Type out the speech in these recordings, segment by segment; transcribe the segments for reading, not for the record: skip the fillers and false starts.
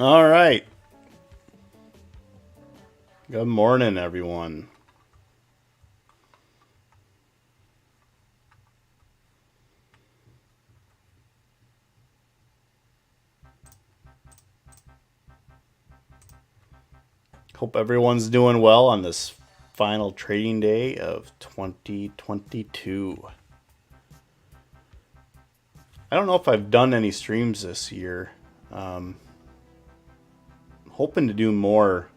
All right. Good morning, everyone. Hope everyone's doing well on this final trading day of 2022. I don't know if I've done any streams this year. Hoping to do more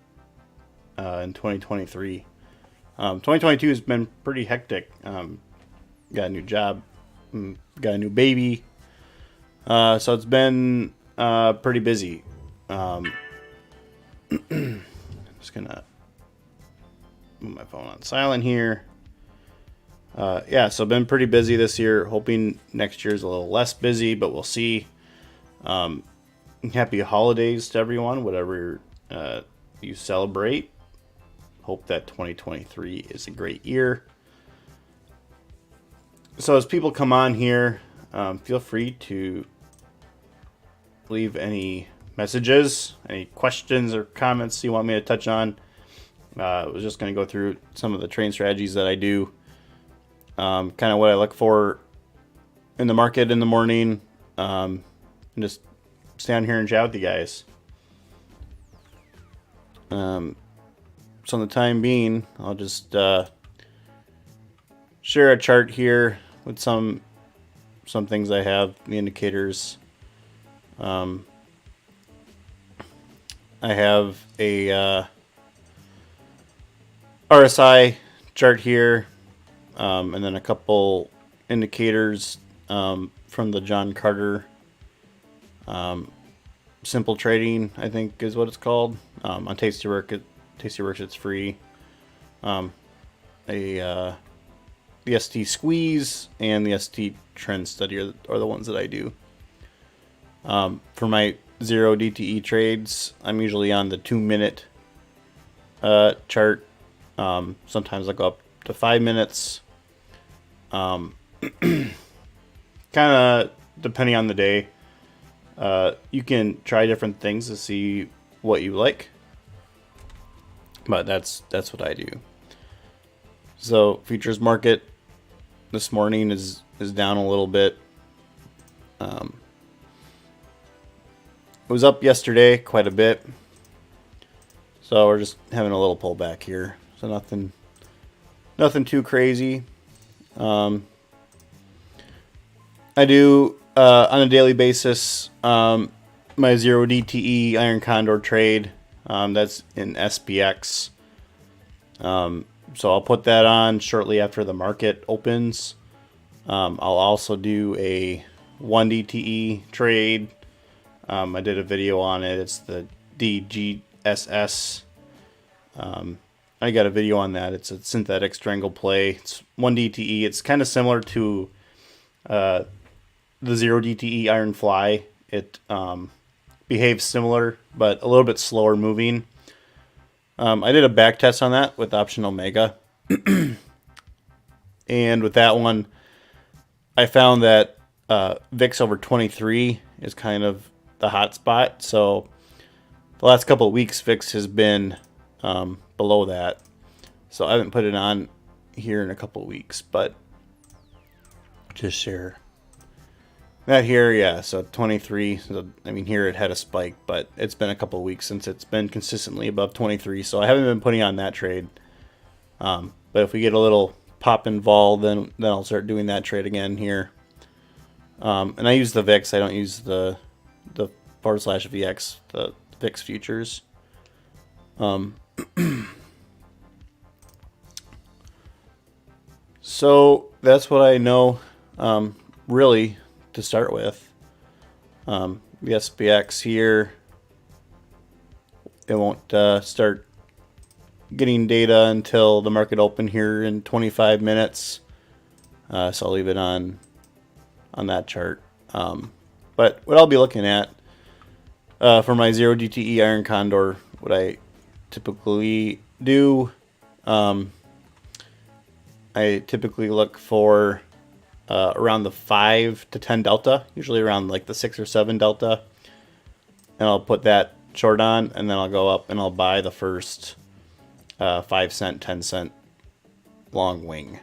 in 2023. 2022 has been pretty hectic. Got a new job, got a new baby, so it's been pretty busy. I'm just gonna put my phone on silent here. Yeah, so been pretty busy this year. Hoping next year's a little less busy, but we'll see. Happy holidays to everyone, whatever you celebrate. Hope that 2023 is a great year. So as people come on here, feel free to leave any messages, any questions or comments you want me to touch on. I was just going to go through some of the trading strategies that I do, kind of what I look for in the market in the morning, and just stand here and chat with you guys. So in the time being, I'll just share a chart here with some things I have, the indicators. I have a RSI chart here, and then a couple indicators from the John Carter simple trading, I think is what it's called. On Tastyworks it's free. The ST squeeze and the ST trend study are the ones that I do. For my 0 DTE trades, I'm usually on the 2-minute chart. Sometimes I go up to 5 minutes. Kind of depending on the day. You can try different things to see what you like, but that's what I do. So futures market this morning is down a little bit. It was up yesterday quite a bit, so we're just having a little pullback here. So nothing too crazy. I do on a daily basis my 0 DTE iron condor trade. That's in SPX. So I'll put that on shortly after the market opens. I'll also do a 1 DTE trade. I did a video on it. It's the DGSS. I got a video on that. It's a synthetic strangle play. It's 1 DTE. It's kind of similar to the 0 DTE iron fly. It behaves similar, but a little bit slower moving. I did a back test on that with option Omega. And with that one, I found that VIX over 23 is kind of the hot spot. So the last couple of weeks, VIX has been below that. So I haven't put it on here in a couple of weeks, but just share that here. Yeah, so 23. So, I mean, here it had a spike, but it's been a couple of weeks since it's been consistently above 23. So I haven't been putting on that trade. But if we get a little pop in vol, then I'll start doing that trade again here. And I use the VIX. I don't use the /VX, the VIX futures. So that's what I know, really, to start with. The SPX here, it won't start getting data until the market open here in 25 minutes. So I'll leave it on that chart. But what I'll be looking at for my 0 DTE iron condor, what I typically do, I typically look for around the 5 to 10 delta, usually around like the 6 or 7 delta, and I'll put that short on, and then I'll go up and I'll buy the first 5 cent, 10 cent long wing.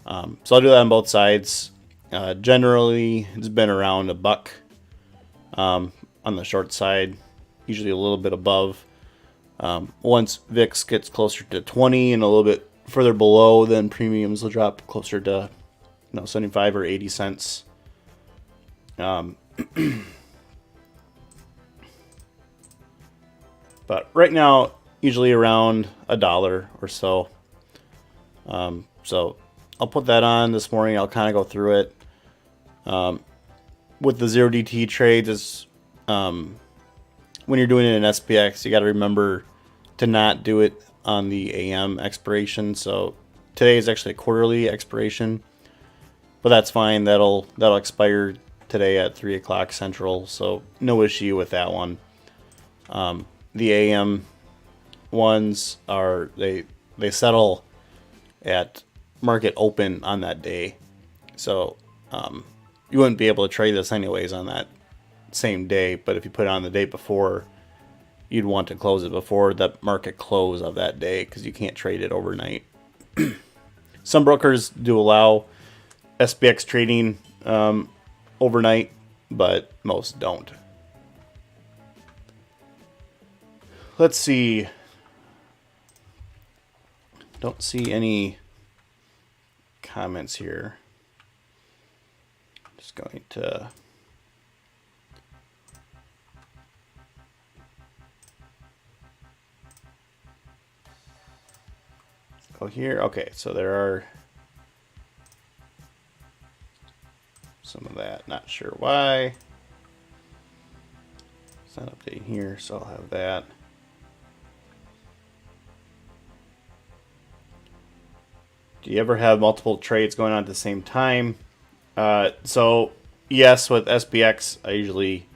So I'll do that on both sides. Generally, it's been around $1 on the short side, usually a little bit above. Once VIX gets closer to 20 and a little bit further below, then premiums will drop closer to 75 or 80 cents. But right now, usually around $1 or so. So I'll put that on this morning. I'll kind of go through it. With the 0 DTE trades, it's, when you're doing it in SPX, you got to remember to not do it on the AM expiration. So today is actually a quarterly expiration, but that's fine. That'll expire today at 3 o'clock Central, so no issue with that one. The AM ones are they settle at market open on that day, so you wouldn't be able to trade this anyways on that same day. But if you put it on the day before, you'd want to close it before the market close of that day because you can't trade it overnight. Some brokers do allow SPX trading overnight, but most don't. Let's see. Don't see any comments here. Just going to go here. Okay, so there are some of that. Not sure why. It's not updating here, so I'll have that. Do you ever have multiple trades going on at the same time? So yes, with SPX, I usually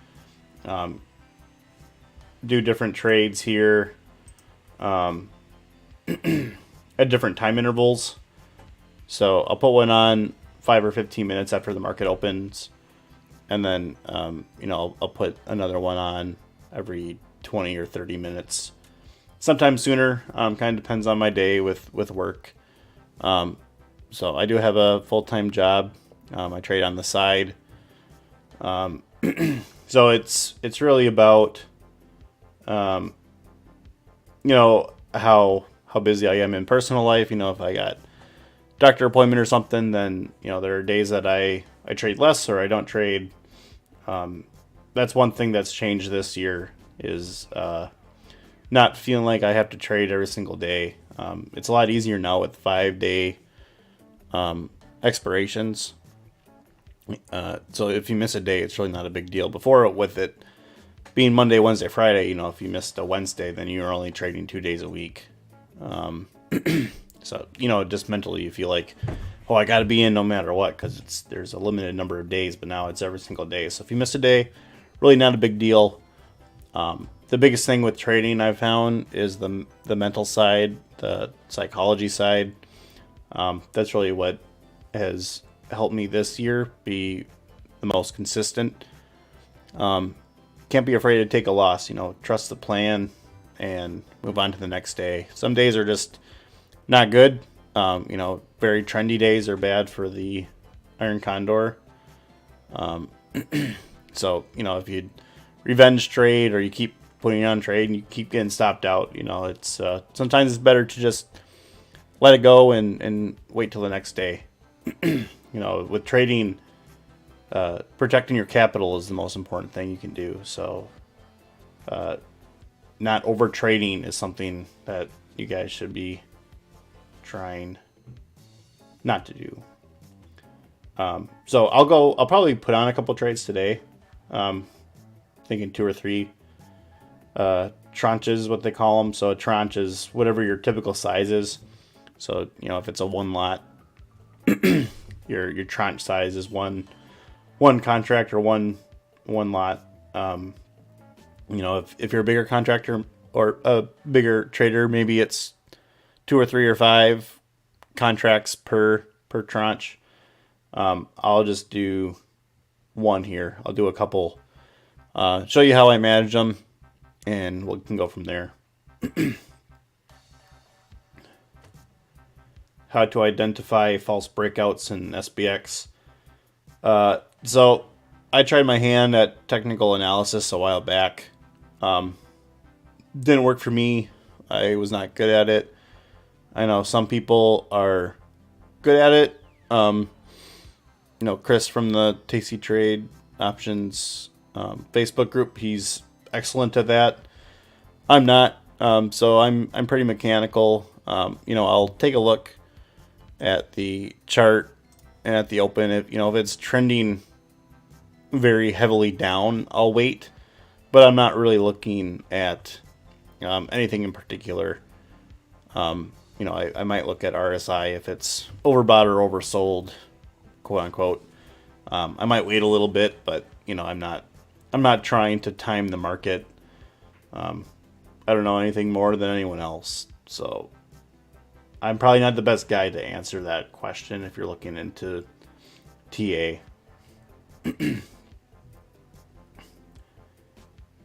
do different trades here at different time intervals. So I'll put one on 5 or 15 minutes after the market opens, and then I'll put another one on every 20 or 30 minutes. Sometimes sooner. Kind of depends on my day with work. So I do have a full-time job. I trade on the side. So it's really about how busy I am in personal life. If I got doctor appointment or something, then there are days that I trade less or I don't trade. That's one thing that's changed this year is not feeling like I have to trade every single day. It's a lot easier now with 5-day expirations. So if you miss a day, it's really not a big deal. Before, with it being Monday, Wednesday, Friday, if you missed a Wednesday, then you're only trading 2 days a week. So just mentally you feel like, oh, I got to be in no matter what, because there's a limited number of days, but now it's every single day. So if you miss a day, really not a big deal. The biggest thing with trading I've found is the mental side, the psychology side. That's really what has helped me this year be the most consistent. Can't be afraid to take a loss, trust the plan and move on to the next day. Some days are just not good. Very trendy days are bad for the iron condor. So, if you revenge trade or you keep putting on trade and you keep getting stopped out, it's sometimes it's better to just let it go and wait till the next day. With trading, protecting your capital is the most important thing you can do. So not over trading is something that you guys should be trying not to do. So I'll probably put on a couple trades today. Thinking 2 or 3 tranches, what they call them. So a tranche is whatever your typical size is. So if it's a 1 lot, your tranche size is one contract or one lot. If you're a bigger contractor or a bigger trader, maybe it's 2 or 3 or 5 contracts per tranche. I'll just do one here. I'll do a couple. Show you how I manage them. and we can go from there. How to identify false breakouts in SPX. So I tried my hand at technical analysis a while back. Didn't work for me. I was not good at it. I know some people are good at it. Chris from the tastytrade options Facebook group, he's excellent at that. I'm not. So I'm pretty mechanical. I'll take a look at the chart and at the open. If it's trending very heavily down, I'll wait. But I'm not really looking at anything in particular. I might look at RSI if it's overbought or oversold, quote unquote. I might wait a little bit, but I'm not trying to time the market. I don't know anything more than anyone else, so I'm probably not the best guy to answer that question if you're looking into TA.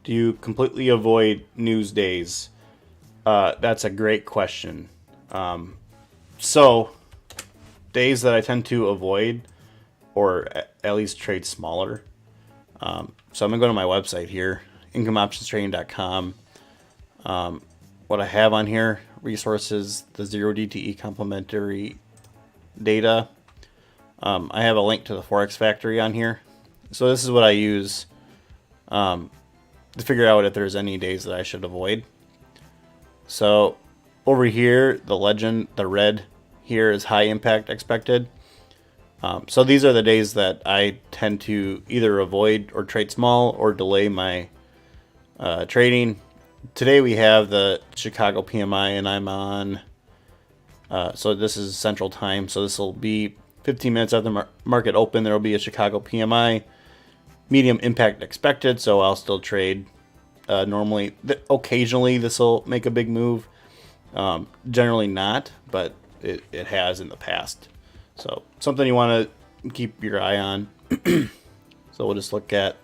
Do you completely avoid news days? That's a great question. So days that I tend to avoid, or at least trade smaller. So I'm gonna go to my website here, IncomeOptionsTrading.com. What I have on here, resources, the 0 DTE complementary data. I have a link to the Forex Factory on here. So this is what I use to figure out if there's any days that I should avoid. So over here, the legend, the red here is high impact expected. So these are the days that I tend to either avoid or trade small or delay my trading. Today we have the Chicago PMI, and I'm on, so this is Central Time, so this will be 15 minutes after the market open. There will be a Chicago PMI, medium impact expected, so I'll still trade normally. Occasionally this will make a big move, generally not, but it has in the past. So something you want to keep your eye on. So we'll just look at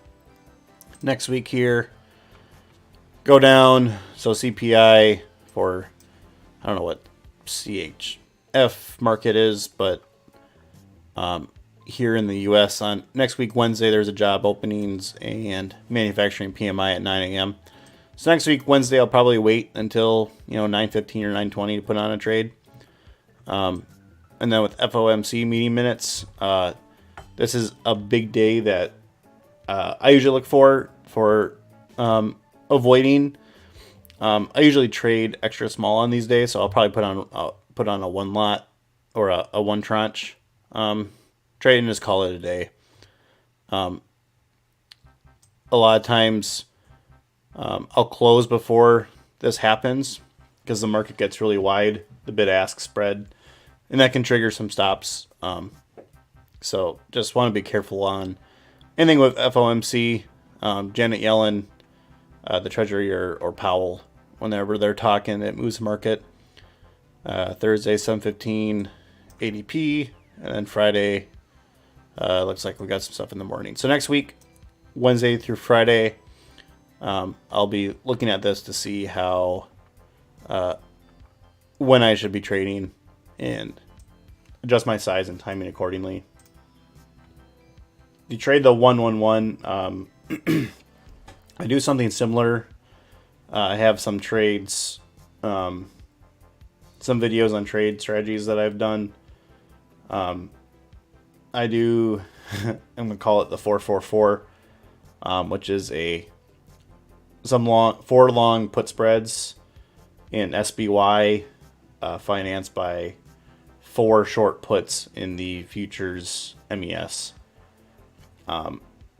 next week here. Go down. So CPI for, I don't know what CHF market is, but here in the US on next week, Wednesday, there's a job openings and manufacturing PMI at 9 a.m. So next week, Wednesday, I'll probably wait until 9:15 or 9:20 to put on a trade. And then with FOMC meeting minutes, this is a big day that I usually look for avoiding. I usually trade extra small on these days, so I'll probably put on a one lot or a one tranche trade and just call it a day. A lot of times I'll close before this happens because the market gets really wide, the bid-ask spread, and that can trigger some stops. So just want to be careful on anything with FOMC, Janet Yellen, the Treasury or Powell, whenever they're talking, it moves the market. Thursday, 7:15 ADP, and then Friday, looks like we got some stuff in the morning. So next week, Wednesday through Friday, I'll be looking at this to see how, when I should be trading and adjust my size and timing accordingly. You trade the 111. I do something similar. I have some trades, some videos on trade strategies that I've done. I do, I'm going to call it the 444, which is four long put spreads in SBY, financed by 4 short puts in the futures MES.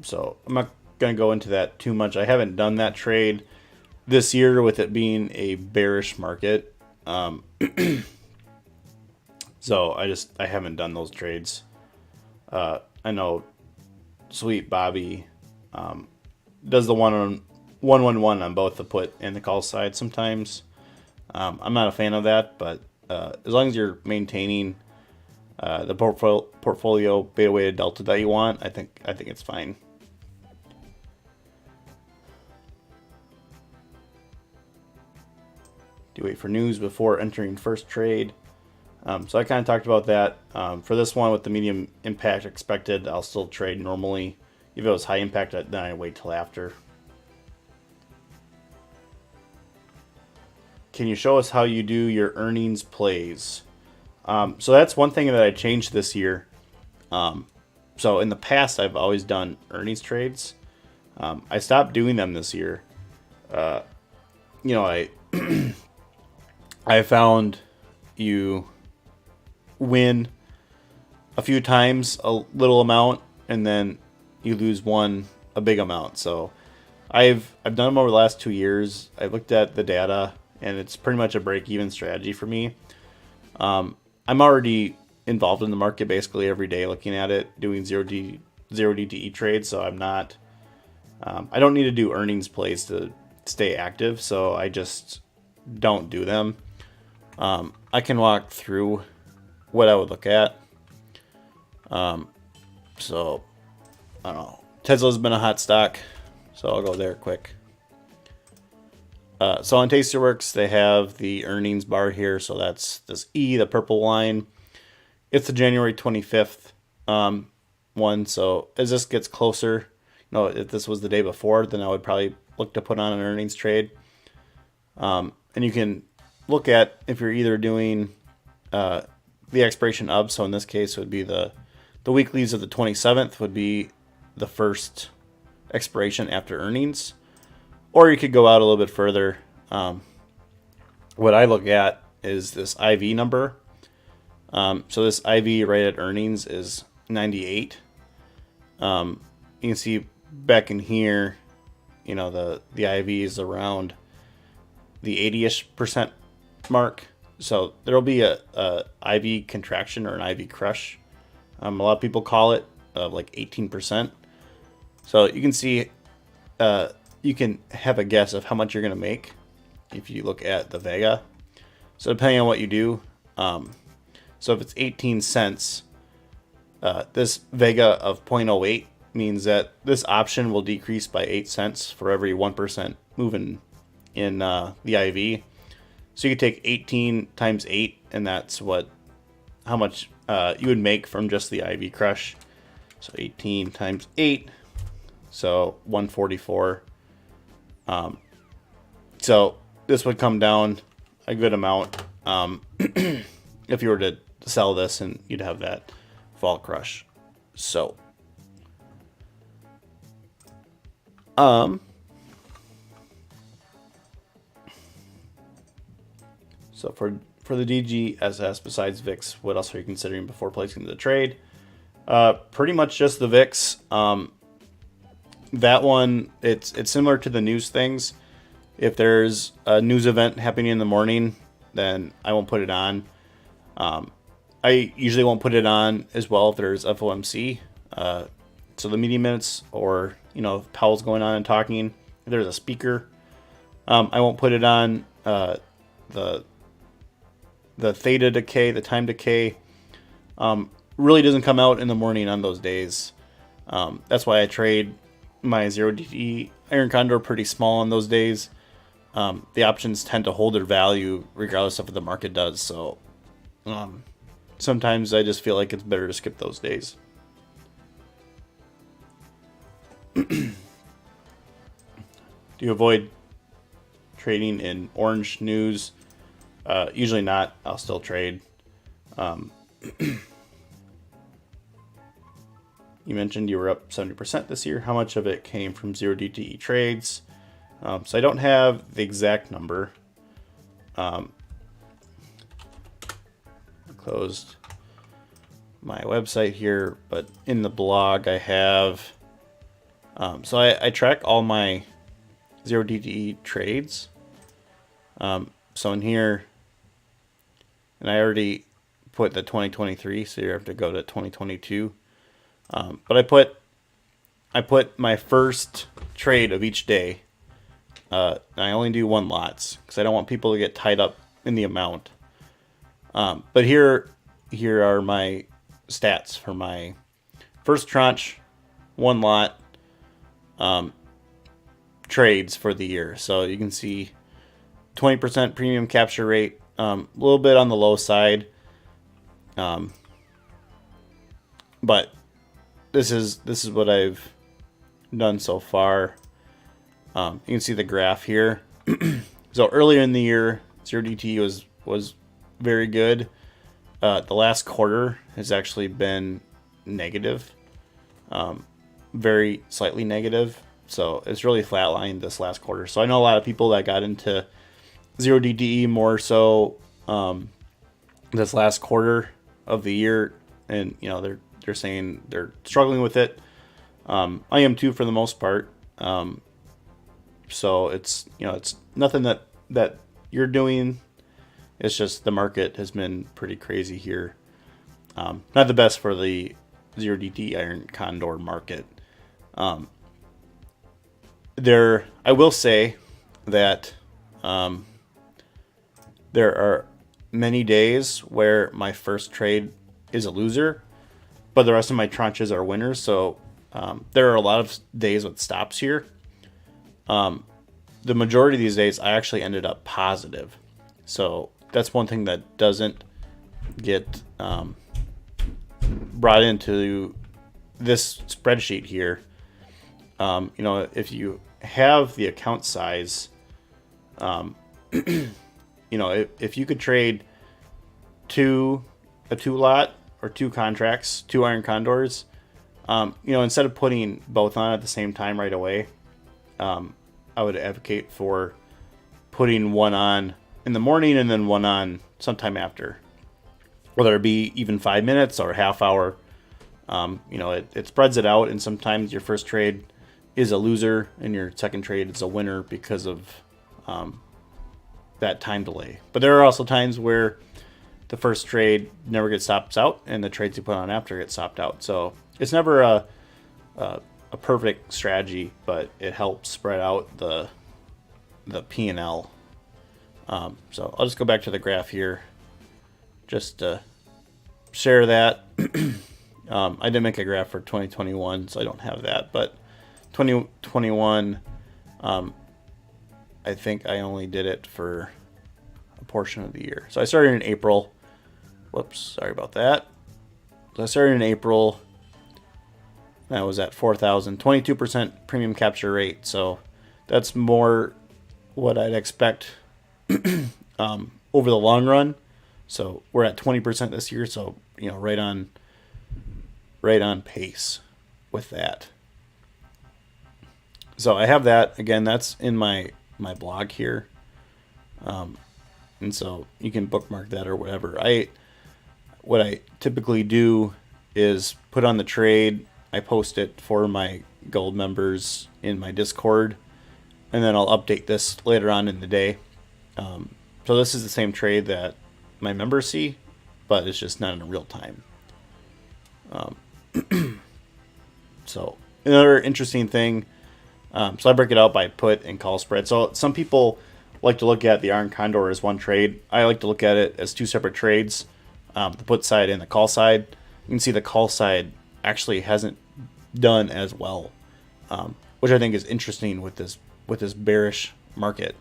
So I'm not going to go into that too much. I haven't done that trade this year with it being a bearish market. So I haven't done those trades. I know Sweet Bobby does the 111 on both the put and the call side sometimes. I'm not a fan of that, but as long as you're maintaining the portfolio beta weighted delta that you want, I think it's fine. Do you wait for news before entering first trade? So I kind of talked about that. For this one with the medium impact expected, I'll still trade normally. If it was high impact, then I wait till after. Can you show us how you do your earnings plays? So that's one thing that I changed this year. So in the past, I've always done earnings trades. I stopped doing them this year. I found you win a few times a little amount, and then you lose a big amount. So I've done them over the last 2 years. I looked at the data, and it's pretty much a break-even strategy for me. I'm already involved in the market basically every day, looking at it, doing zero DTE trades. So I'm not. I don't need to do earnings plays to stay active, so I just don't do them. I can walk through what I would look at. So I don't know. Tesla's been a hot stock, so I'll go there quick. So on Tastyworks, they have the earnings bar here. So that's this E, the purple line. It's the January 25th one. So as this gets closer, if this was the day before, then I would probably look to put on an earnings trade. And you can look at if you're either doing the expiration of. So in this case, it would be the weeklies of the 27th would be the first expiration after earnings. Or you could go out a little bit further. What I look at is this IV number. So this IV right at earnings is 98. You can see back in here, the IV is around the 80-ish% mark. So there'll be a IV contraction or an IV crush. A lot of people call it like 18%. So you can see, you can have a guess of how much you're going to make if you look at the Vega. So depending on what you do, so if it's 18 cents, this Vega of 0.08 means that this option will decrease by 8 cents for every 1% moving in the IV. So you could take 18 times 8, and that's how much you would make from just the IV crush. So 18 times 8, so 144. So this would come down a good amount if you were to sell this, and you'd have that fall crush. So so for the DGSS, besides VIX, what else are you considering before placing the trade? Pretty much just the VIX. That one, it's similar to the news things. If there's a news event happening in the morning, then I won't put it on. I usually won't put it on as well if there's FOMC. So the media minutes, or if Powell's going on and talking, if there's a speaker, I won't put it on. The theta decay, the time decay, really doesn't come out in the morning on those days. That's why I trade my 0 DTE Iron Condor pretty small on those days. The options tend to hold their value regardless of what the market does. So sometimes I just feel like it's better to skip those days. Do you avoid trading in orange news? Usually not. I'll still trade. You mentioned you were up 70% this year. How much of it came from 0 DTE trades? So I don't have the exact number. Closed my website here, but in the blog I have. So I track all my 0 DTE trades. So in here, and I already put the 2023, so you have to go to 2022. But I put my first trade of each day. I only do one lots because I don't want people to get tied up in the amount. But here are my stats for my first tranche, one lot trades for the year. So you can see 20% premium capture rate, a little bit on the low side. But this is what I've done so far. You can see the graph here. So earlier in the year, 0 DTE was very good. The last quarter has actually been negative, very slightly negative. So it's really flatlined this last quarter. So I know a lot of people that got into 0 DTE more so this last quarter of the year, and they're saying they're struggling with it. I am too, for the most part. So it's it's nothing that you're doing. It's just the market has been pretty crazy here. Not the best for the 0 DTE iron condor market. I will say that there are many days where my first trade is a loser, but the rest of my tranches are winners. So there are a lot of days with stops here. The majority of these days, I actually ended up positive. So that's one thing that doesn't get brought into this spreadsheet here. If you have the account size, if you could trade a two lot or two contracts, two iron condors, instead of putting both on at the same time right away, I would advocate for putting one on in the morning and then one on sometime after, whether it be even 5 minutes or a half hour. It spreads it out, and sometimes your first trade is a loser and your second trade is a winner because of that time delay. But there are also times where the first trade never gets stopped out and the trades you put on after get stopped out. So it's never a perfect strategy, but it helps spread out the P&L. So I'll just go back to the graph here just to share that. I did make a graph for 2021, so I don't have that, but 2021, I think I only did it for a portion of the year. So I started in April. Whoops, sorry about that. So I started in April. That was at 4,000, 22% premium capture rate. So that's more what I'd expect over the long run. So we're at 20% this year. So, right on pace with that. So I have that. Again, that's in my blog here. And so you can bookmark that or whatever. What I typically do is put on the trade. I post it for my gold members in my Discord, and then I'll update this later on in the day. So this is the same trade that my members see, but it's just not in real time. So another interesting thing, so I break it out by put and call spread. So some people like to look at the iron condor as one trade. I like to look at it as two separate trades, the put side and the call side. You can see the call side actually hasn't done as well, which I think is interesting with this bearish market.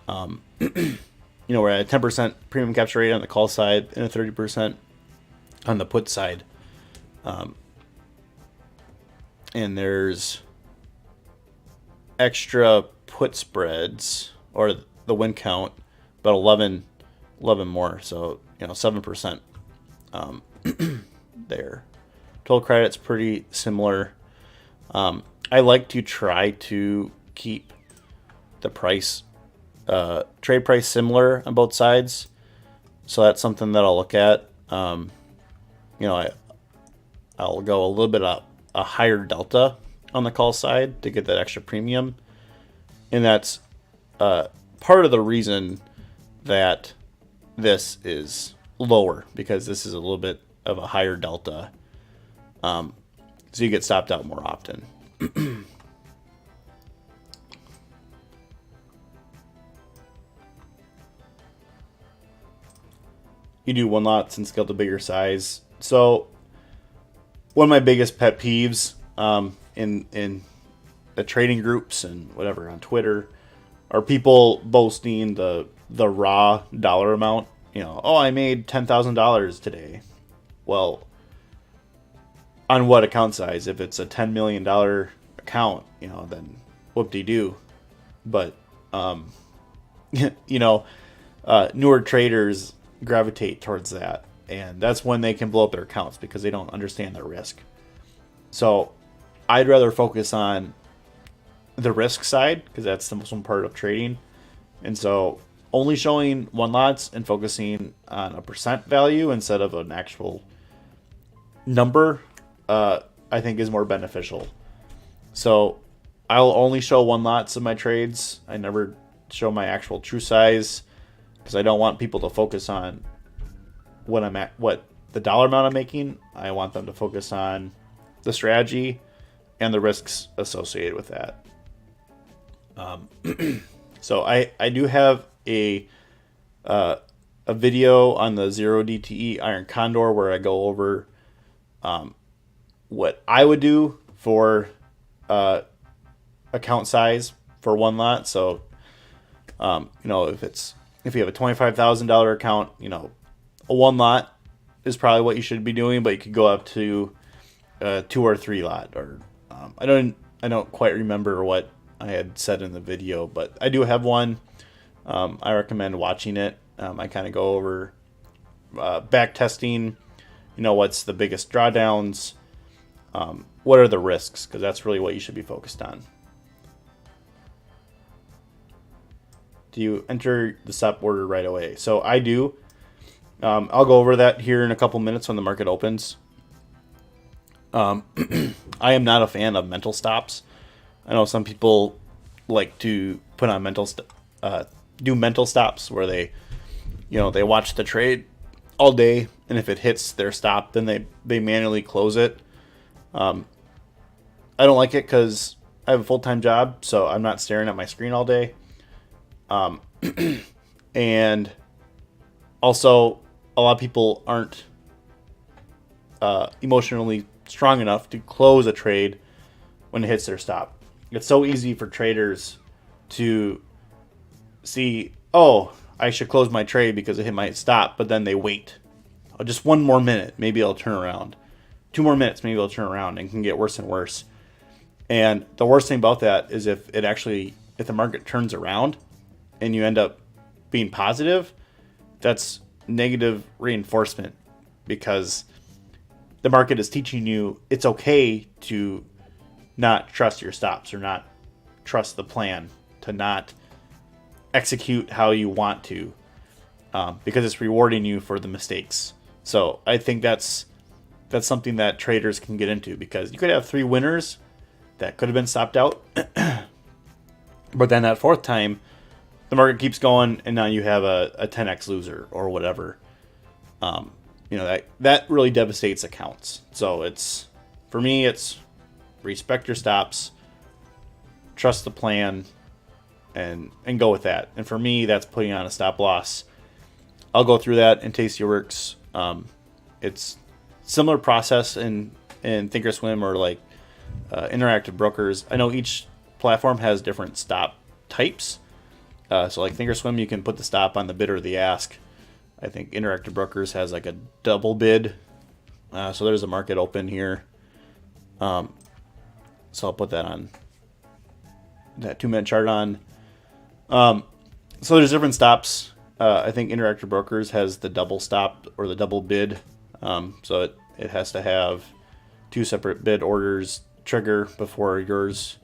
We're at a 10% premium capture rate on the call side and a 30% on the put side. And there's extra put spreads, or the win count, but 11 more. So, 7% there. Total credit's pretty similar. I like to try to keep the price, trade price similar on both sides. So that's something that I'll look at. I'll go a little bit a higher delta on the call side to get that extra premium. And that's part of the reason that this is lower, because this is a little bit of a higher delta. So you get stopped out more often. You do one lots and scale to bigger size. So one of my biggest pet peeves in the trading groups and whatever on Twitter or people boasting the raw dollar amount. You know, oh, I made $10,000 today. Well, on what account size? If it's a $10 million account, you know, then whoop-de-doo. But, you know, newer traders gravitate towards that. And that's when they can blow up their accounts because they don't understand the risk. So I'd rather focus on the risk side because that's the most important part of trading. And so only showing one lots and focusing on a percent value instead of an actual number, I think is more beneficial. So I'll only show one lots of my trades. I never show my actual true size because I don't want people to focus on what the dollar amount I'm making. I want them to focus on the strategy and the risks associated with that. So I do have a video on the 0 DTE Iron Condor where I go over what I would do for account size for one lot. So you know, if you have a $25,000 account, you know, a one lot is probably what you should be doing, but you could go up to 2 or 3 lot, or I don't quite remember what I had said in the video, but I do have one. I recommend watching it. I kind of go over back testing, you know, what's the biggest drawdowns, what are the risks, because that's really what you should be focused on. Do you enter the stop order right away? So I do. I'll go over that here in a couple minutes when the market opens. I am not a fan of mental stops. I know some people like to put on do mental stops where they watch the trade all day, and if it hits their stop, then they manually close it. I don't like it because I have a full-time job, so I'm not staring at my screen all day. And also, a lot of people aren't emotionally strong enough to close a trade when it hits their stop. It's so easy for traders to see, oh, I should close my trade because it hit my stop, but then they wait. Oh, just 1 more minute, maybe I'll turn around. 2 more minutes, maybe I'll turn around, and can get worse and worse. And the worst thing about that is if the market turns around and you end up being positive, that's negative reinforcement, because the market is teaching you it's okay to not trust your stops or not trust the plan, to not execute how you want to, because it's rewarding you for the mistakes. So I think that's something that traders can get into, because you could have 3 winners that could have been stopped out, but then that 4th time the market keeps going and now you have a 10x loser or whatever. That really devastates accounts. So for me, it's respect your stops, trust the plan, and go with that. And for me, that's putting on a stop loss. I'll go through that in Tastyworks. It's similar process in Thinkorswim or like Interactive Brokers. I know each platform has different stop types. So like Thinkorswim, you can put the stop on the bid or the ask. I think Interactive Brokers has like a double bid. So there's a market open here. So I'll put that on that 2-minute chart on. So there's different stops. I think Interactive Brokers has the double stop or the double bid. So it has to have 2 separate bid orders trigger before yours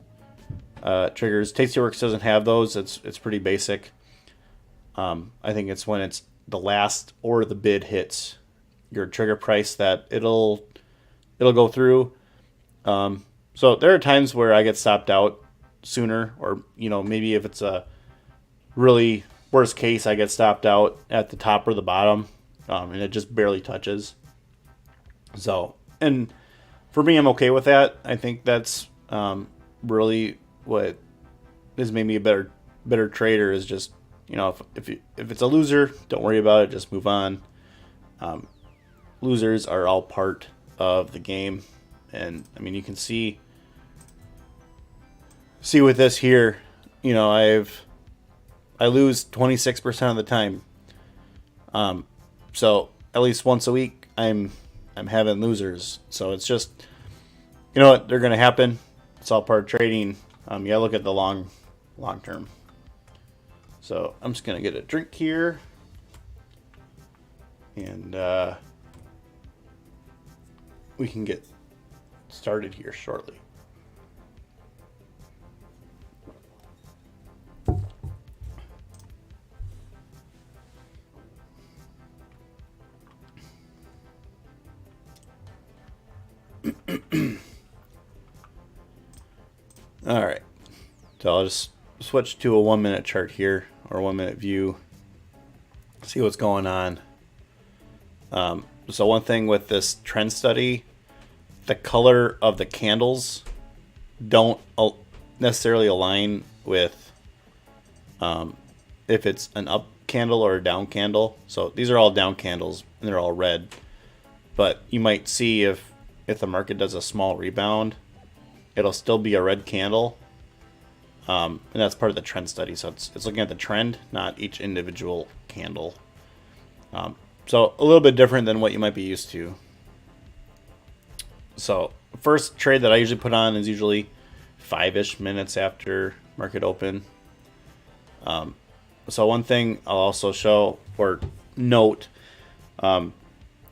triggers. Tastyworks doesn't have those. It's pretty basic. I think it's when it's the last or the bid hits your trigger price that it'll go through. So there are times where I get stopped out sooner, or maybe if it's a really worst case, I get stopped out at the top or the bottom, and it just barely touches. So, and for me, I'm okay with that. I think that's really what has made me a better trader, is just if it's a loser, don't worry about it, just move on. Losers are all part of the game, and I mean, you can see with this here, I've I lose 26% of the time. So at least once a week, I'm having losers. So it's just, you know what, they're going to happen. It's all part of trading. You gotta look at the long term. So I'm just gonna get a drink here, and we can get started here shortly. All right, so I'll just switch to a 1 minute chart here, or 1 minute view, see what's going on. So one thing with this trend study, the color of the candles don't necessarily align with if it's an up candle or a down candle. So these are all down candles and they're all red, but you might see if the market does a small rebound, it'll still be a red candle. And that's part of the trend study. So it's looking at the trend, not each individual candle. So a little bit different than what you might be used to. So first trade that I usually put on is usually 5-ish minutes after market open. So one thing I'll also show or note, I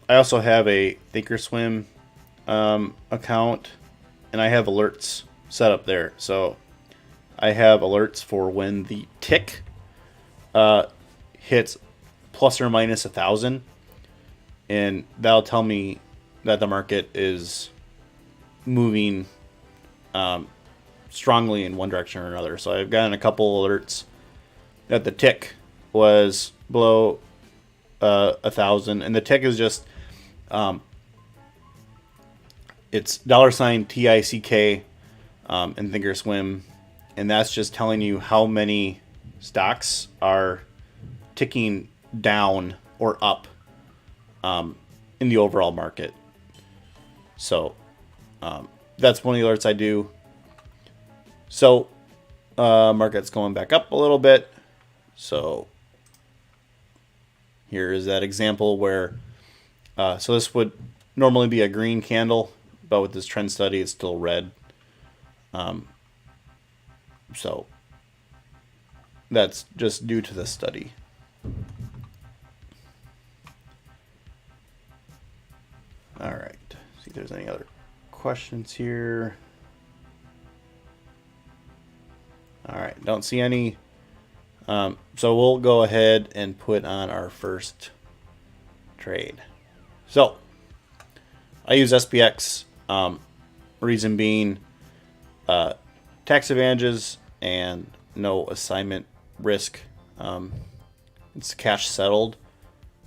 also have a Thinkorswim account, and I have alerts set up there. So I have alerts for when the tick hits plus or minus 1,000, and that'll tell me that the market is moving strongly in one direction or another. So I've gotten a couple alerts that the tick was below 1,000, and the tick is just it's $TICK in Thinkorswim, and that's just telling you how many stocks are ticking down or up in the overall market. So that's one of the alerts I do. So market's going back up a little bit. So here is that example where so this would normally be a green candle, but with this trend study it's still red. So that's just due to the study. All right, see if there's any other questions here. All right, don't see any. So we'll go ahead and put on our first trade. So I use SPX, reason being tax advantages and no assignment risk. It's cash settled.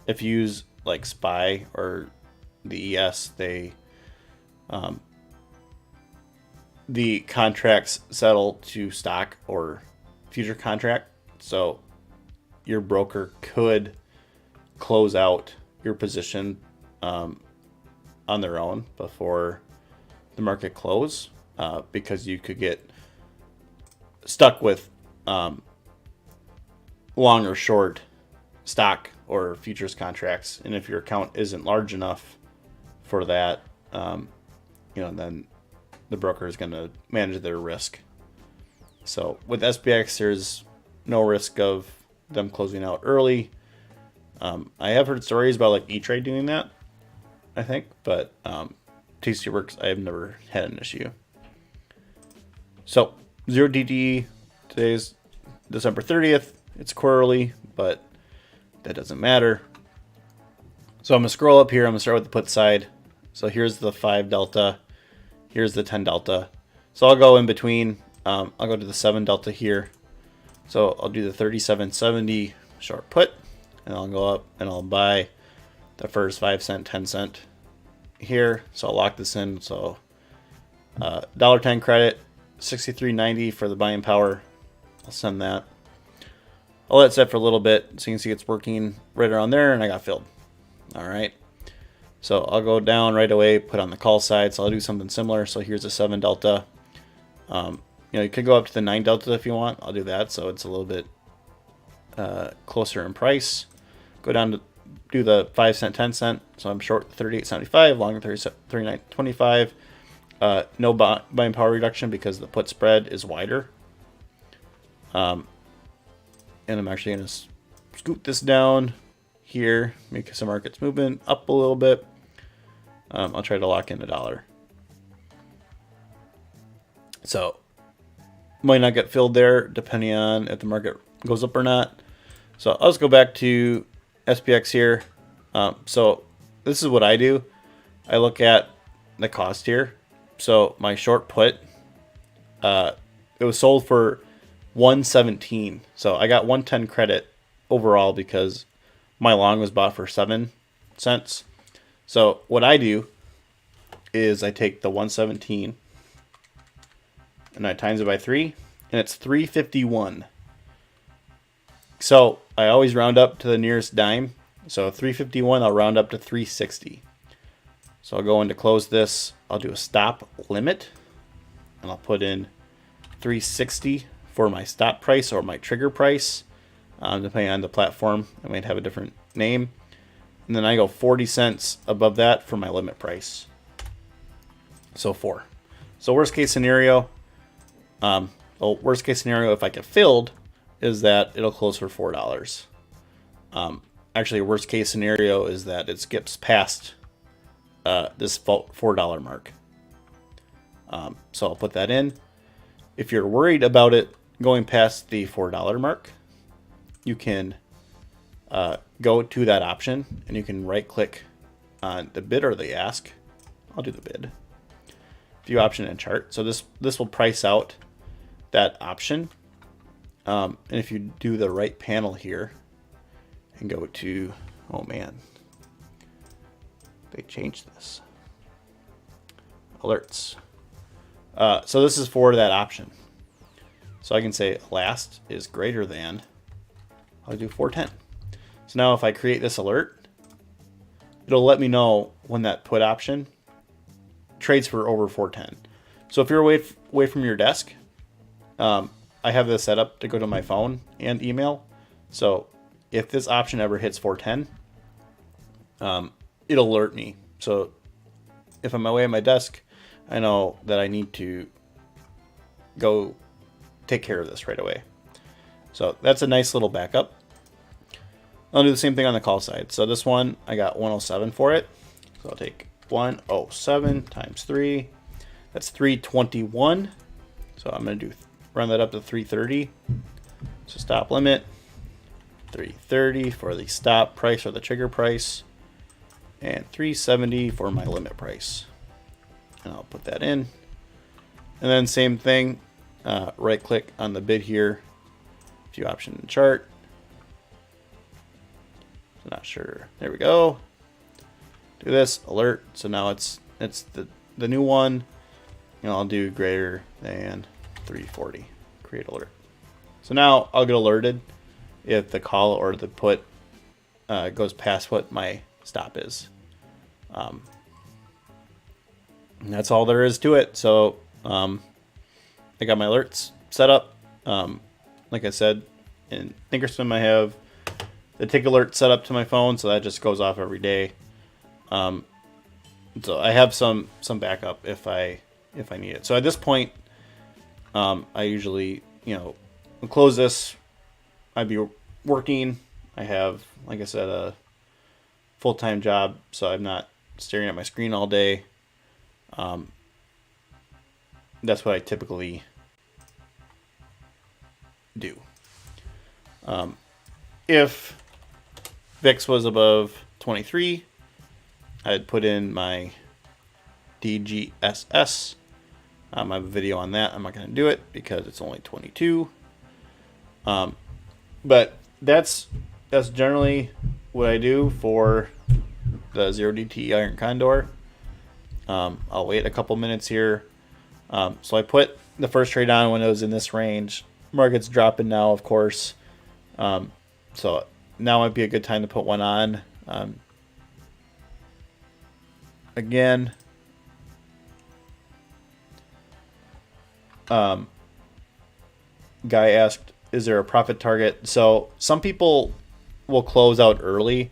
If you use like SPY or the ES, they the contracts settle to stock or future contract. So your broker could close out your position on their own before the market close, because you could get stuck with long or short stock or futures contracts. And if your account isn't large enough for that, then the broker is going to manage their risk. So with SPX, there's no risk of them closing out early. I have heard stories about like E-Trade doing that, I think, but Tastyworks, I have never had an issue. So 0 DTE, today's December 30th. It's quarterly, but that doesn't matter. So I'm going to scroll up here. I'm going to start with the put side. So here's the 5 delta. Here's the 10 delta. So I'll go in between. I'll go to the 7 delta here. So I'll do the 37.70 short put, and I'll go up and I'll buy the first 5 cent, 10 cent here. So I'll lock this in. So $1.10 credit, 63.90 for the buying power. I'll send that. I'll let it set for a little bit so you can see it's working right around there, and I got filled. All right. So I'll go down right away, put on the call side. So I'll do something similar. So here's a 7 delta. You could go up to the 9 delta if you want. I'll do that. So it's a little bit closer in price. Go down to do the 5 cent, 10 cent. So I'm short 38.75, long 39.25. No buying power reduction because the put spread is wider. And I'm actually going to scoot this down here, make some markets moving up a little bit. I'll try to lock in $1. So might not get filled there depending on if the market goes up or not. So I'll just go back to SPX here. So this is what I do. I look at the cost here. So my short put, it was sold for 117. So I got 110 credit overall because my long was bought for 7 cents. So what I do is I take the 117 and I times it by 3, and it's 351. So I always round up to the nearest dime. So 351, I'll round up to 360. So I'll go in to close this. I'll do a stop limit, and I'll put in 360 for my stop price or my trigger price. Depending on the platform, I might have a different name. And then I go 40 cents above that for my limit price. So 4. So worst case scenario, if I get filled, is that it'll close for $4. Actually, worst case scenario is that it skips past this $4 mark. So I'll put that in. If you're worried about it going past the $4 mark, you can go to that option and you can right click on the bid or the ask. I'll do the bid. View option and chart. So this will price out that option. And if you do the right panel here and go to, oh man, they changed this. Alerts. So this is for that option. So I can say last is greater than, I'll do 410. So now if I create this alert, it'll let me know when that put option trades for over 410. So if you're away from your desk, I have this set up to go to my phone and email. So if this option ever hits 410, it'll alert me. So if I'm away at my desk, I know that I need to go take care of this right away. So that's a nice little backup. I'll do the same thing on the call side. So this one, I got 107 for it. So I'll take 107 times 3. That's 321. So I'm going to run that up to 330. So stop limit, 330 for the stop price or the trigger price, and 370 for my limit price. And I'll put that in. And then same thing, right click on the bid here, view option and chart. So not sure. There we go. Do this alert. So now it's the new one. And I'll do greater than 340. Create alert. So now I'll get alerted if the call or the put goes past what my stop is. And that's all there is to it. So I got my alerts set up. Like I said, in Thinkorswim I have the tick alert set up to my phone, so that just goes off every day. So I have some backup if I need it. So at this point, I usually close this. I'd be working. I have, like I said, a full-time job, so I'm not staring at my screen all day. That's what I typically do. If VIX was above 23, I'd put in my DGSS. I have a video on that. I'm not going to do it because it's only 22. But that's generally what I do for the 0 DTE Iron Condor. I'll wait a couple minutes here. So I put the first trade on when it was in this range. Market's dropping now, of course. So now might be a good time to put one on. Again, guy asked is there a profit target? So some people will close out early.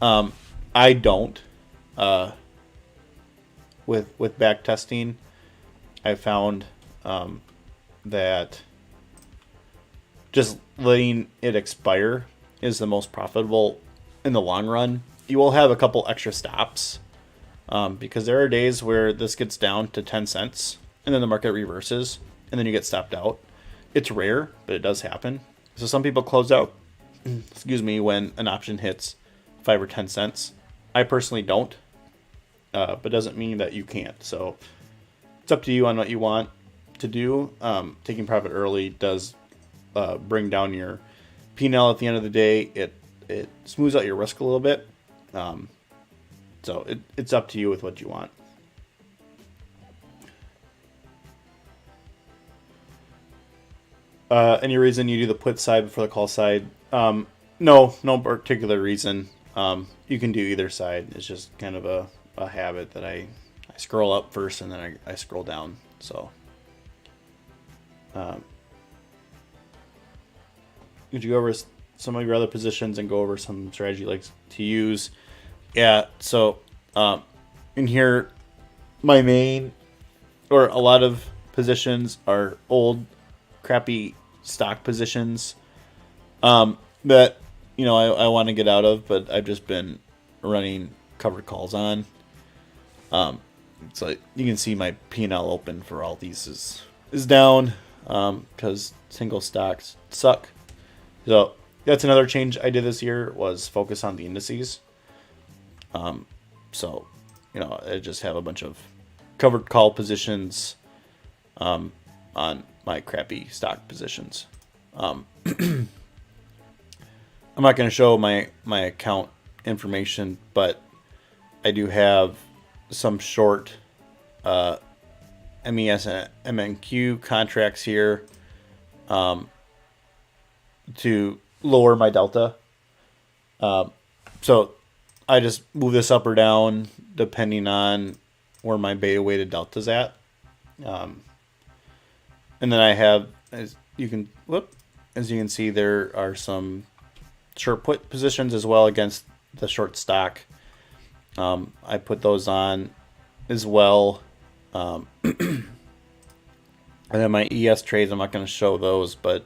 I don't. With back testing, I found that just letting it expire is the most profitable in the long run. You will have a couple extra stops because there are days where this gets down to 10 cents and then the market reverses and then you get stopped out. It's rare, but it does happen. So some people close out, excuse me, when an option hits 5 or 10 cents. I personally don't, but doesn't mean that you can't. So it's up to you on what you want to do. Taking profit early does bring down your P&L at the end of the day. It smooths out your risk a little bit. So it's up to you with what you want. Any reason you do the put side before the call side? No particular reason. You can do either side. It's just kind of a habit that I scroll up first and then I scroll down. So could you go over some of your other positions and go over some strategy you like to use? Yeah, so in here, my main, or a lot of positions are old, crappy stock positions that, you know, I want to get out of, but I've just been running covered calls on. So you can see my P&L open for all these is down because single stocks suck. So that's another change I did this year, was focus on the indices. So, you know, I just have a bunch of covered call positions on my crappy stock positions. I'm not going to show my account information, but I do have some short MES and MNQ contracts here to lower my delta. So I just move this up or down depending on where my beta weighted delta's at. And then I have, as you can see, there are some short put positions as well against the short stock. I put those on as well. And then my ES trades, I'm not going to show those, but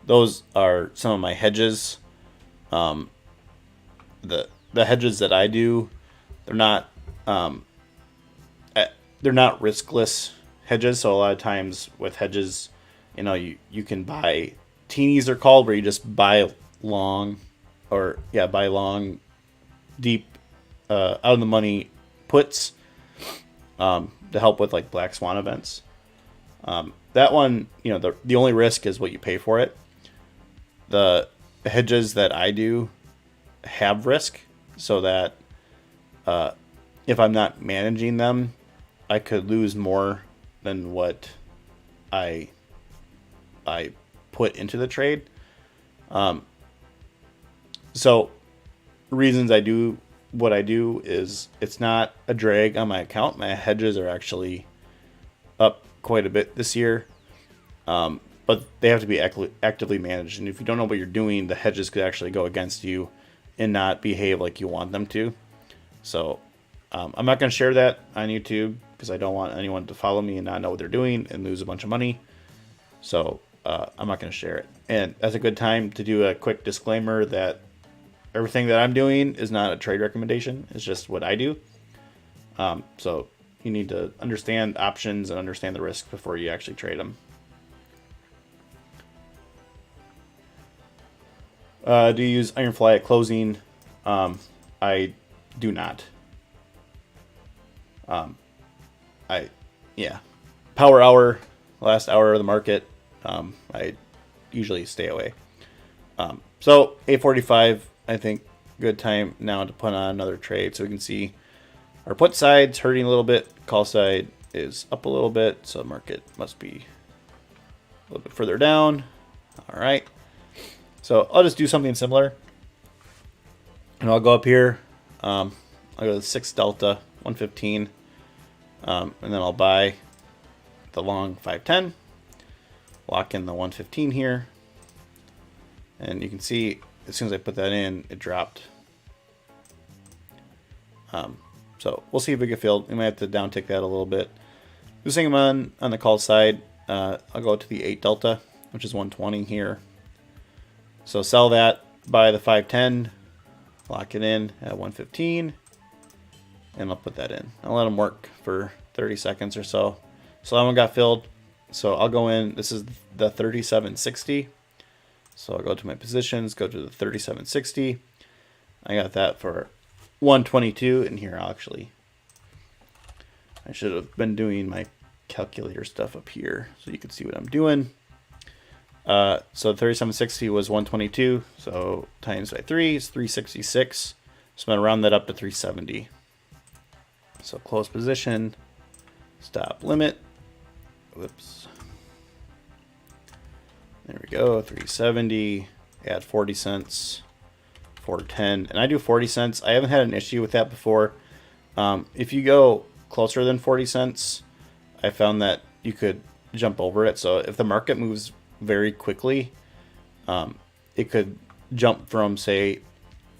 those are some of my hedges. The hedges that I do, they're not riskless hedges. So a lot of times with hedges, you know, you can buy teenies, they're called, where you just buy long, deep out of the money puts to help with like black swan events. That one, you know, the only risk is what you pay for it. The hedges that I do have risk, so that if I'm not managing them, I could lose more than what I put into the trade. So reasons I do what I do is it's not a drag on my account. My hedges are actually up quite a bit this year, but they have to be actively managed. And if you don't know what you're doing, the hedges could actually go against you and not behave like you want them to. So I'm not going to share that on YouTube because I don't want anyone to follow me and not know what they're doing and lose a bunch of money. So I'm not going to share it. And that's a good time to do a quick disclaimer that everything that I'm doing is not a trade recommendation. It's just what I do. So you need to understand options and understand the risk before you actually trade them. Do you use Ironfly at closing? I do not. Power hour, last hour of the market, I usually stay away. So 8:45, I think good time now to put on another trade. So we can see our put side's hurting a little bit. Call side is up a little bit. So market must be a little bit further down. All right. So I'll just do something similar. And I'll go up here. I'll go to 6 delta, 115. And then I'll buy the long 510. lock in the 115 here. And you can see as soon as I put that in, it dropped. So we'll see if we get filled. We might have to down tick that a little bit. Losing them on the call side, I'll go to the 8 delta, which is 120 here. So sell that, buy the 510, lock it in at 115, and I'll put that in. I'll let them work for 30 seconds or so. So that one got filled. So I'll go in. This is the 3760. So I'll go to my positions, go to the 3760. I got that for 122, and here I should have been doing my calculator stuff up here so you can see what I'm doing. So 3760 was 122, so times by 3 is 366. So I'm going to round that up to 370. So close position, stop limit. Whoops. There we go, 370, add 40 cents. 410, and I do 40 cents. I haven't had an issue with that before. If you go closer than 40 cents, I found that you could jump over it. So if the market moves very quickly, it could jump from say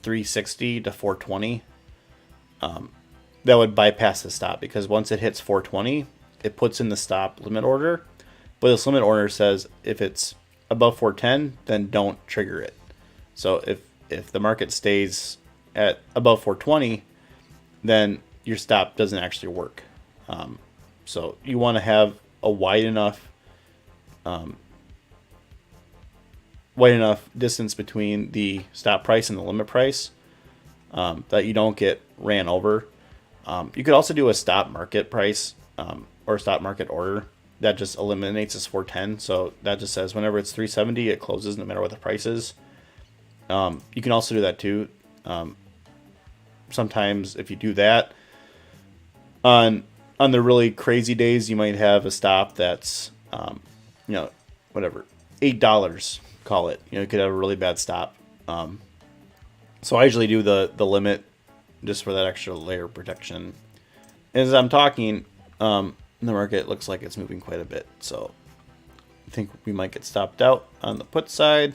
360 to 420. That would bypass the stop, because once it hits 420, it puts in the stop limit order. But this limit order says if it's above 410, then don't trigger it. So if the market stays at above 420, then your stop doesn't actually work. So you want to have a wide enough distance between the stop price and the limit price that you don't get ran over. You could also do a stop market price or stop market order that just eliminates this 410. So that just says whenever it's 370, it closes no matter what the price is. You can also do that too. Sometimes if you do that on the really crazy days, you might have a stop that's, whatever, $8, call it. You could have a really bad stop. So I usually do the limit just for that extra layer of protection. As I'm talking, the market looks like it's moving quite a bit. So I think we might get stopped out on the put side.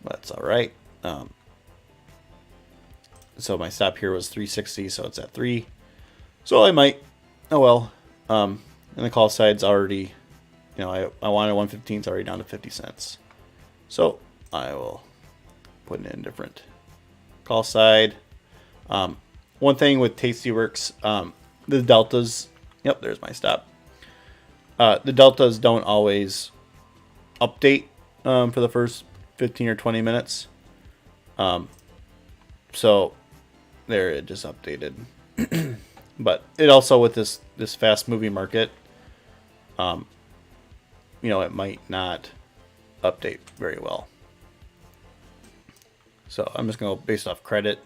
That's all right. So my stop here was 360, so it's at 3. So I might, oh well. And the call side's already, I wanted 115, it's already down to 50 cents. So I will put in a different call side. One thing with Tastyworks, the deltas, yep, there's my stop. The deltas don't always update for the first 15 or 20 minutes. So there, it just updated. But it also, with this fast moving market, it might not update very well. So I'm just going to go based off credit.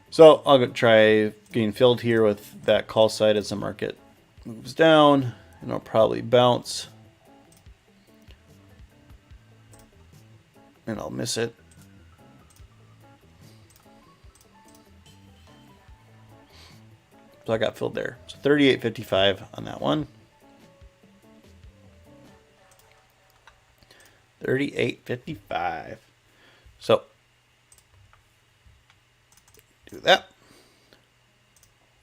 So I'll go try getting filled here with that call side as the market moves down, and I'll probably bounce. And I'll miss it. So I got filled there. So 38.55 on that one. 38.55. So do that.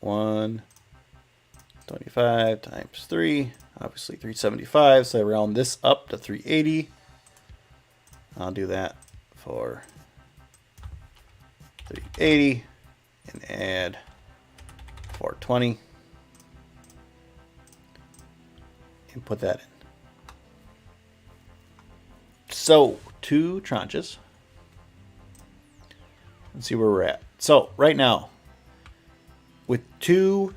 125 times 3, obviously 375. So I round this up to 380. I'll do that for 380 and add 420 and put that in. So 2 tranches. Let's see where we're at. So right now, with two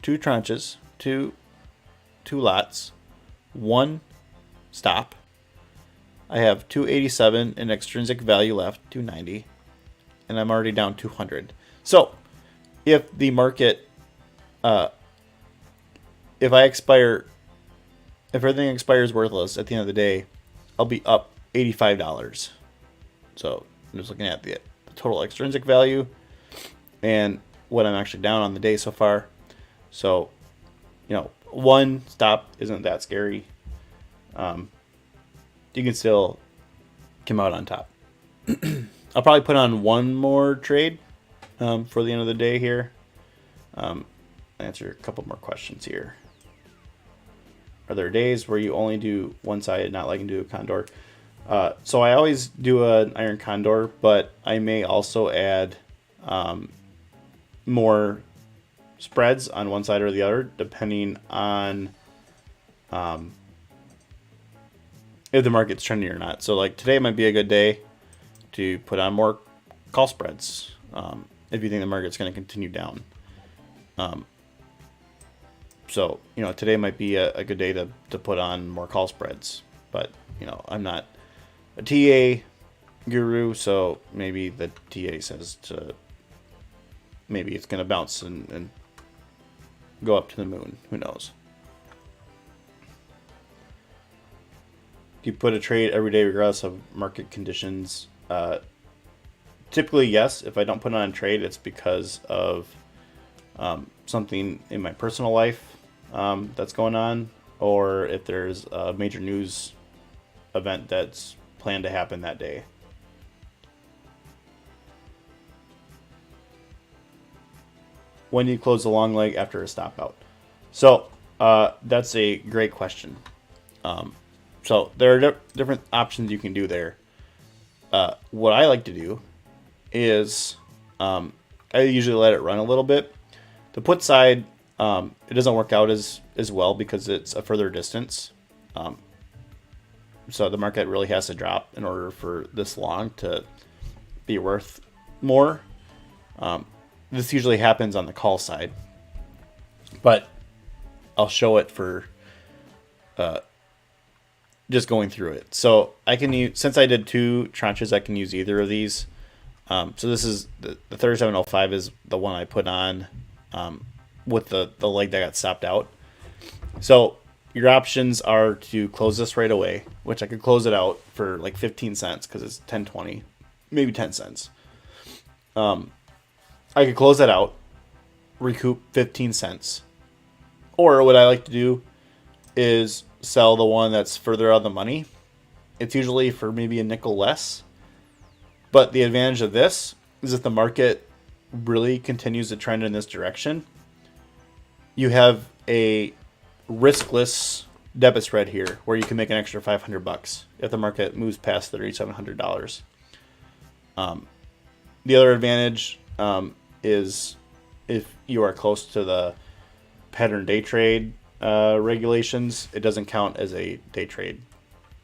tranches, two lots, 1 stop, I have 287 in extrinsic value left, 290, and I'm already down 200. So if the market, if everything expires worthless at the end of the day, I'll be up $85. So I'm just looking at the total extrinsic value and what I'm actually down on the day so far. So, one stop isn't that scary. You can still come out on top. I'll probably put on one more trade for the end of the day here. Answer a couple more questions here. Are there days where you only do one side, not liking to do a condor? So I always do an iron condor, but I may also add more spreads on one side or the other, depending on if the market's trending or not. So like today might be a good day to put on more call spreads if you think the market's going to continue down. So, you know, today might be a good day to put on more call spreads. But, you know, I'm not a TA guru, so maybe the TA says maybe it's going to bounce and go up to the moon. Who knows? Do you put a trade every day regardless of market conditions? Typically, yes. If I don't put on a trade, it's because of something in my personal life that's going on, or if there's a major news event that's planned to happen that day. When do you close the long leg after a stop out? So that's a great question. So there are different options you can do there. What I like to do is I usually let it run a little bit. The put side, it doesn't work out as well because it's a further distance. So the market really has to drop in order for this long to be worth more. This usually happens on the call side, but I'll show it for just going through it. So I can use, since I did 2 tranches, I can use either of these. So this is the 3705 is the one I put on with the leg that got stopped out. So your options are to close this right away, which I could close it out for like 15 cents because it's 10.20, maybe 10 cents. I could close that out, recoup 15 cents. Or what I like to do is sell the one that's further out of the money. It's usually for maybe a nickel less. But the advantage of this is if the market really continues to trend in this direction, you have a riskless debit spread here where you can make an extra $500 if the market moves past $3,700. The other advantage is if you are close to the pattern day trade regulations, it doesn't count as a day trade.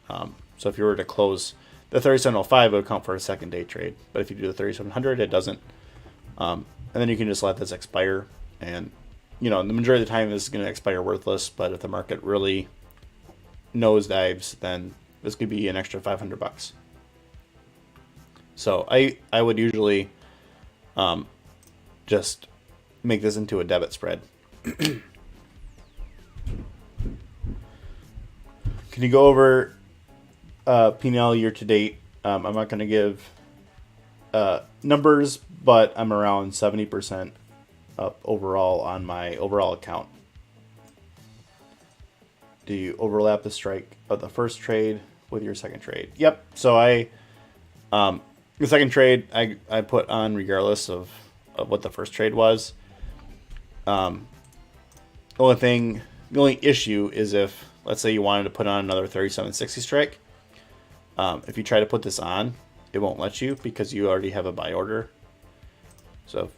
So if you were to close the 3705, it would count for a second day trade. But if you do the 3700, it doesn't. And then you can just let this expire. And, you know, the majority of the time this is going to expire worthless. But if the market really nosedives, then this could be an extra $500. So I would usually just make this into a debit spread. Can you go over P&L year to date? I'm not going to give numbers, but I'm around 70% up overall on my overall account. Do you overlap the strike of the first trade with your second trade? Yep. So the second trade I put on regardless of what the first trade was. The only issue is if, let's say you wanted to put on another 3760 strike. If you try to put this on, it won't let you because you already have a buy order. So,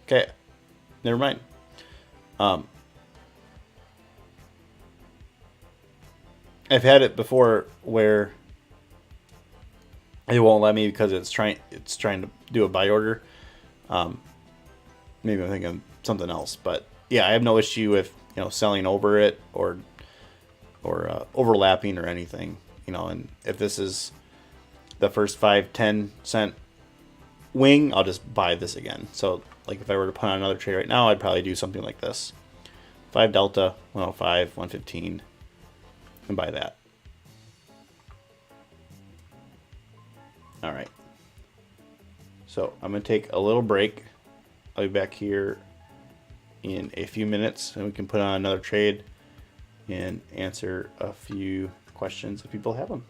okay, never mind. I've had it before where it won't let me because it's trying to do a buy order. Maybe I'm thinking something else, but yeah, I have no issue with, you know, selling over it or overlapping or anything, you know. And if this is the first 5-10 cent wing, I'll just buy this again. So like if I were to put on another trade right now, I'd probably do something like this: 5 delta, 105, 115, and buy that. All right. So I'm gonna take a little break. I'll be back here in a few minutes, and we can put on another trade and answer a few questions if people have them.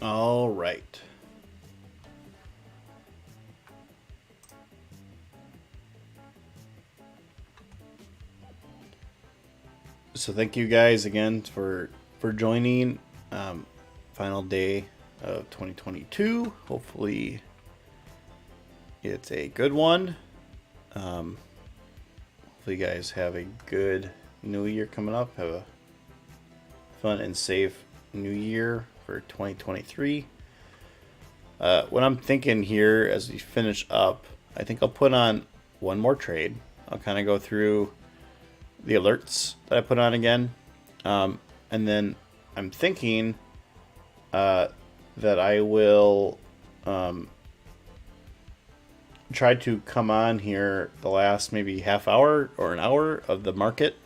All right. So thank you guys again for joining. Final day of 2022. Hopefully it's a good one. Hopefully you guys have a good new year coming up. Have a fun and safe new year for 2023. What I'm thinking here as we finish up, I think I'll put on one more trade. I'll kind of go through the alerts that I put on again. And then I'm thinking that I will try to come on here the last maybe half hour or an hour of the market.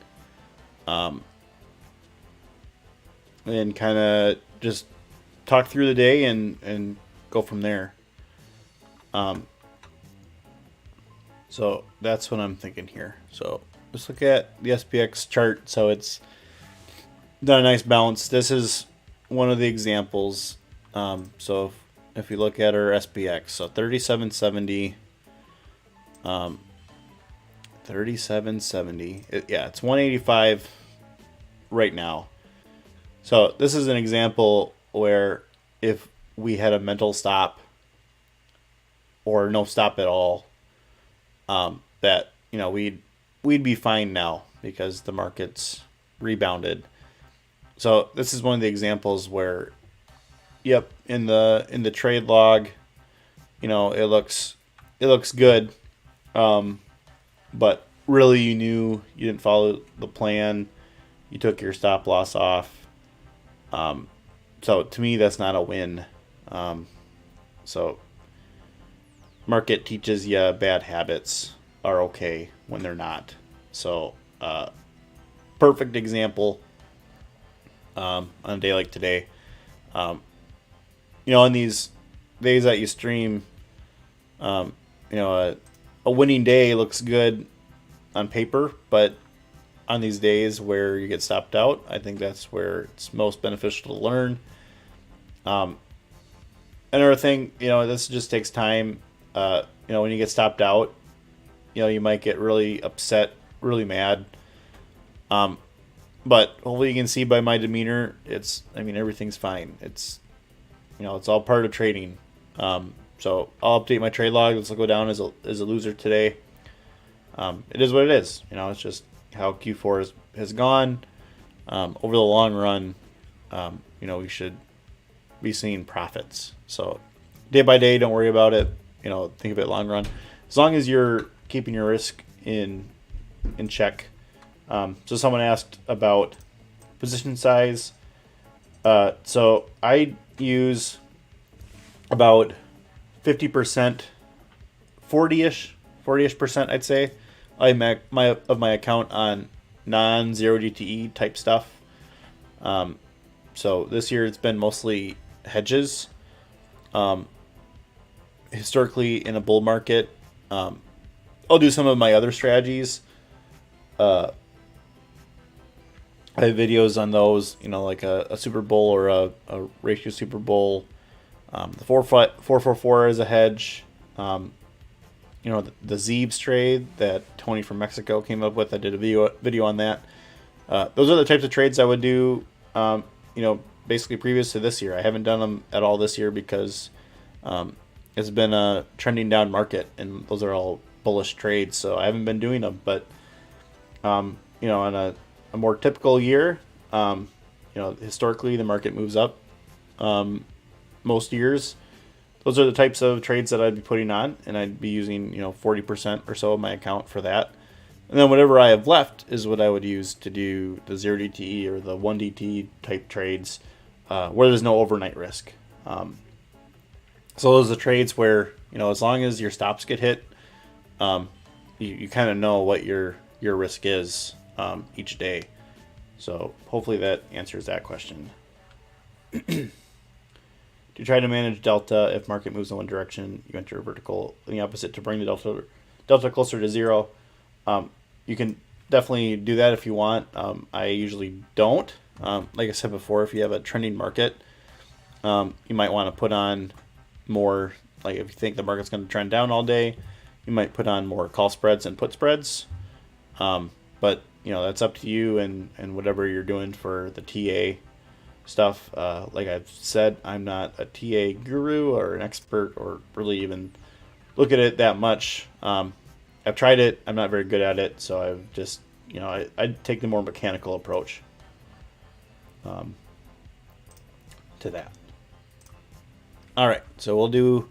And kind of just talk through the day and go from there. So that's what I'm thinking here. So let's look at the SPX chart. So it's done a nice bounce. This is one of the examples. So if you look at our SPX, so 3770, 3770. Yeah, it's 185 right now. So this is an example where if we had a mental stop or no stop at all, that we'd be fine now because the market's rebounded. So this is one of the examples where, yep, in the trade log, it looks good, but really you didn't follow the plan. You took your stop loss off. So to me, that's not a win. So market teaches you bad habits are okay when they're not. So perfect example on a day like today. On these days that you stream, a winning day looks good on paper, but on these days where you get stopped out, I think that's where it's most beneficial to learn. Another thing, this just takes time. When you get stopped out, you might get really upset, really mad. But hopefully you can see by my demeanor, everything's fine. It's all part of trading. So I'll update my trade log. Let's go down as a loser today. It is what it is. It's just how Q4 has gone. over the long run, you know, we should be seeing profits. So day by day, don't worry about it. You know, think of it long run. As long as you're keeping your risk in check. So someone asked about position size. So I use about 50%, 40-ish percent, I'd say, of my account on non-zero DTE type stuff. So this year it's been mostly hedges. Historically, in a bull market, I'll do some of my other strategies. I have videos on those, you know, like a Super Bowl or a ratio Super Bowl. The 444 is a hedge. You know, the Zeebs trade that Tony from Mexico came up with. I did a video on that. Those are the types of trades I would do, you know, basically previous to this year. I haven't done them at all this year because it's been a trending down market, and those are all bullish trades, so I haven't been doing them. But, you know, on a more typical year, you know, historically the market moves up most years. Those are the types of trades that I'd be putting on, and I'd be using, you know, 40% or so of my account for that. And then whatever I have left is what I would use to do the 0 DTE or the 1 DTE type trades where there's no overnight risk. So those are the trades where, you know, as long as your stops get hit, you kind of know what your risk is each day. So hopefully that answers that question. To try to manage delta, if market moves in one direction, you enter vertical in the opposite to bring the delta closer to zero. You can definitely do that if you want. I usually don't. Like I said before, if you have a trending market, you might want to put on more. Like if you think the market's going to trend down all day, you might put on more call spreads and put spreads. But you know, that's up to you and whatever you're doing for the TA stuff. Like I've said, I'm not a TA guru or an expert or really even look at it that much. I've tried it. I'm not very good at it, so I've just, you know, I'd take the more mechanical approach to that. All right, so we'll do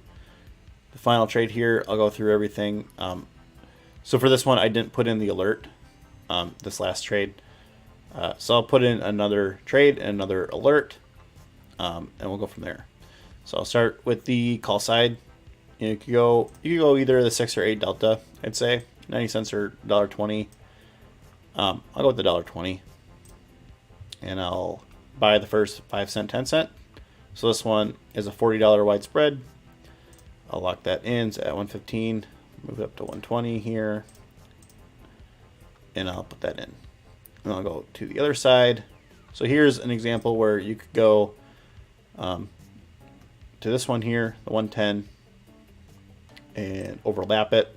the final trade here. I'll go through everything. So for this one, I didn't put in the alert, this last trade. So I'll put in another trade and another alert, and we'll go from there. So I'll start with the call side. You could go either the 6 or 8 delta. I'd say 90 cents or $1.20. I'll go with the $1.20, and I'll buy the first 5 cent, 10 cent. So this one is a $40 wide spread. I'll lock that in at 115. Move it up to 120 here, and I'll put that in. And I'll go to the other side. So here's an example where you could go to this one here, the 110, and overlap it.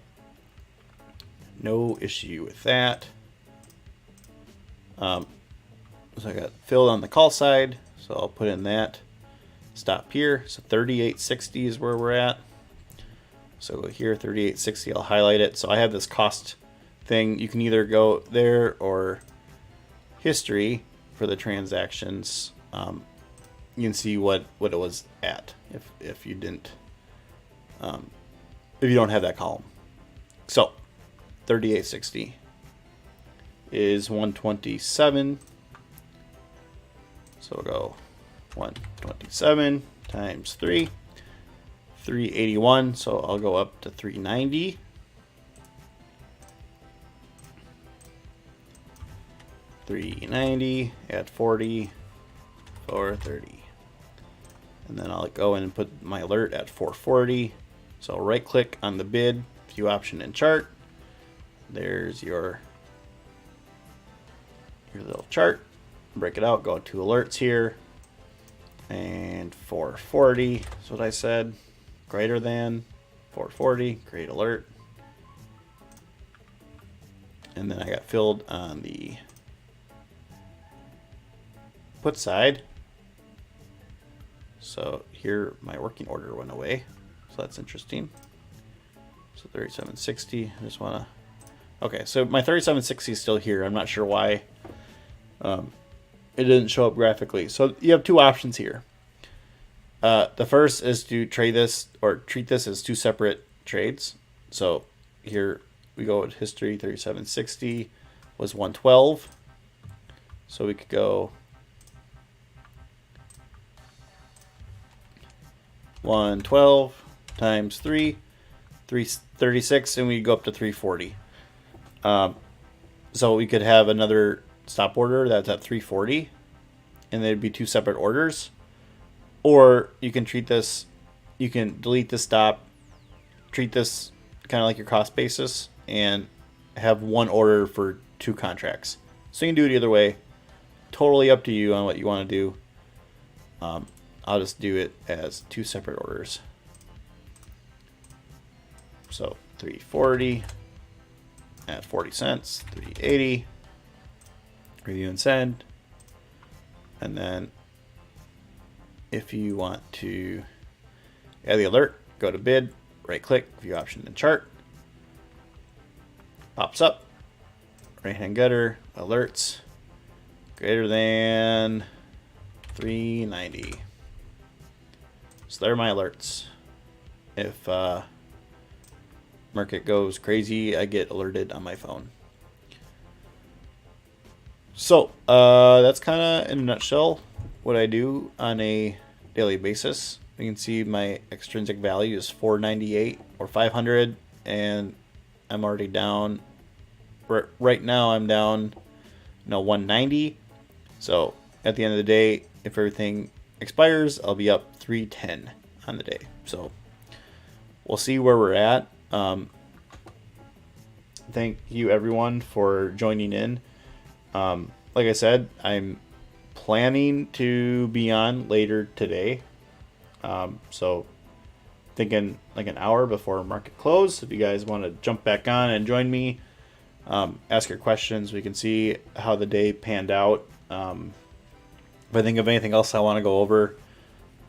No issue with that. So I got filled on the call side, so I'll put in that stop here. So 38.60 is where we're at. So go here, 38.60. I'll highlight it. So I have this cost thing. You can either go there or history for the transactions. You can see what it was at if you didn't if you don't have that column. So 38.60 is 127. So we'll go 127 times 3, 381. So I'll go up to 390. 390 at 40, 430. And then I'll go in and put my alert at 440. So I'll right click on the bid, view option and chart. There's your little chart. Break it out, go to alerts here. And 440 is what I said. Greater than 440, create alert. And then I got filled on the put side. So here my working order went away. So that's interesting. So 37.60. I just want to. Okay, so my 37.60 is still here. I'm not sure why it didn't show up graphically. So you have two options here. The first is to trade this or treat this as two separate trades. So here we go with history. 3760 was 112. So we could go 112 times 336, and we go up to 340. So we could have another stop order that's at 340, and they'd be two separate orders. Or you can treat this, you can delete the stop, treat this kind of like your cost basis, and have one order for two contracts. So you can do it either way. Totally up to you on what you want to do. I'll just do it as two separate orders. So 340 at 40 cents, 380, review and send. And then if you want to add the alert, go to bid, right click, view option and chart. Pops up, right hand getter, alerts, greater than 390. So there are my alerts. If market goes crazy, I get alerted on my phone. So that's kind of in a nutshell what I do on a daily basis. You can see my extrinsic value is 498 or 500, and I'm already down. Right now I'm down 190. So at the end of the day, if everything expires, I'll be up 310 on the day. So we'll see where we're at. Thank you everyone for joining in. Like I said, I'm planning to be on later today. So thinking like an hour before market close. If you guys want to jump back on and join me, ask your questions. We can see how the day panned out. If I think of anything else I want to go over,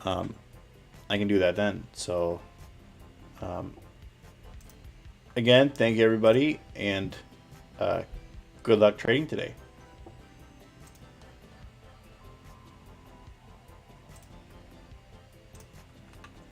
I can do that then. So again, thank you everybody, and good luck trading today.